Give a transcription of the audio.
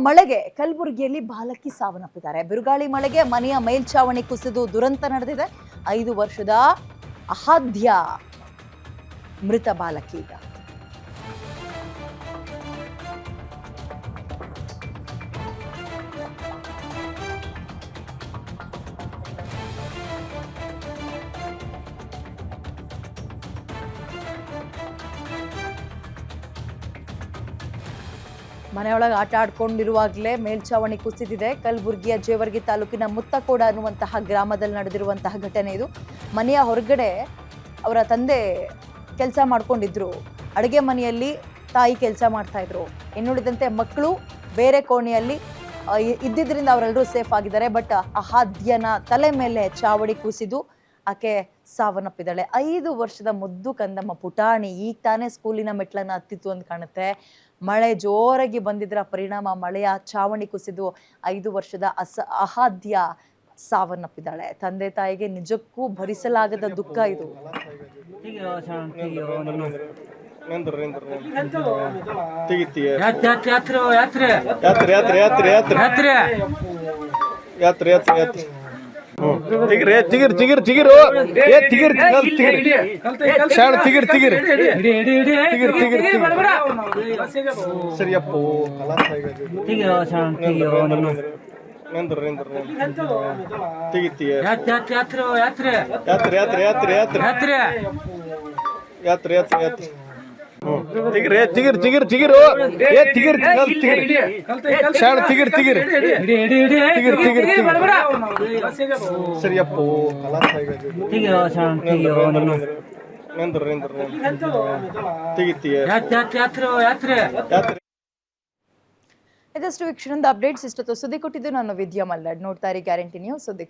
ಮಳೆಗೆ ಕಲಬುರಗಿಯಲ್ಲಿ ಬಾಲಕಿ ಸಾವನ್ನಪ್ಪಿದ್ದಾರೆ. ಬಿರುಗಾಳಿ ಮಳೆಗೆ ಮನೆಯ ಮೇಲ್ಛಾವಣಿ ಕುಸಿದು ದುರಂತ ನಡೆದಿದೆ. 5 ವರ್ಷದ ಅಹಾದ್ಯ ಮೃತ ಬಾಲಕಿ ಈಗ. ಮನೆಯೊಳಗೆ ಆಟ ಆಡ್ಕೊಂಡಿರುವಾಗಲೇ ಮೇಲ್ಛಾವಣಿ ಕುಸಿದಿದೆ. ಕಲಬುರಗಿಯ ಜೇವರ್ಗಿ ತಾಲೂಕಿನ ಮುತ್ತಕೋಡ ಅನ್ನುವಂತಹ ಗ್ರಾಮದಲ್ಲಿ ನಡೆದಿರುವಂತಹ ಘಟನೆ ಇದು. ಮನೆಯ ಹೊರಗಡೆ ಅವರ ತಂದೆ ಕೆಲಸ ಮಾಡ್ಕೊಂಡಿದ್ರು. ಅಡುಗೆ ಮನೆಯಲ್ಲಿ ತಾಯಿ ಕೆಲಸ ಮಾಡ್ತಾ ಇದ್ರು. ಇನ್ನುಳಿದಂತೆ ಮಕ್ಕಳು ಬೇರೆ ಕೋಣೆಯಲ್ಲಿ ಇದ್ದಿದ್ದರಿಂದ ಅವರೆಲ್ಲರೂ ಸೇಫ್ ಆಗಿದ್ದಾರೆ. ಬಟ್ ಅಹಾದ್ಯನ ತಲೆ ಮೇಲೆ ಚಾವಡಿ ಕುಸಿದು ಆಕೆ ಸಾವನ್ನಪ್ಪಿದ್ದಾಳೆ. 5 ವರ್ಷದ ಮುದ್ದು ಕಂದಮ್ಮ ಪುಟಾಣಿ ಈಗ ತಾನೇ ಸ್ಕೂಲಿನ ಮೆಟ್ಲನ್ನ ಹತ್ತಿತ್ತು ಅಂತ ಕಾಣುತ್ತೆ. ಮಳೆ ಜೋರಾಗಿ ಬಂದಿದ್ದರ ಪರಿಣಾಮ ಮಳೆಯ ಚಾವಣಿ ಕುಸಿದು 5 ವರ್ಷದ ಅಹಾದ್ಯ ಸಾವನ್ನಪ್ಪಿದ್ದಾಳೆ. ತಂದೆ ತಾಯಿಗೆ ನಿಜಕ್ಕೂ ಭರಿಸಲಾಗದ ದುಃಖ ಇದು. ಇದಷ್ಟು ವೀಕ್ಷಣದ ಅಪ್ಡೇಟ್ಸ್. ಇಷ್ಟೊತ್ತು ಸುದ್ದಿ ಕೊಟ್ಟಿದ್ದು ನಾನು ವಿದ್ಯಾ ಮಲ್ಲಾಡ್. ನೋಡ್ತಾ ಇರಿ ಗ್ಯಾರಂಟಿ ನ್ಯೂಸ್. ಸುದ್ದಿ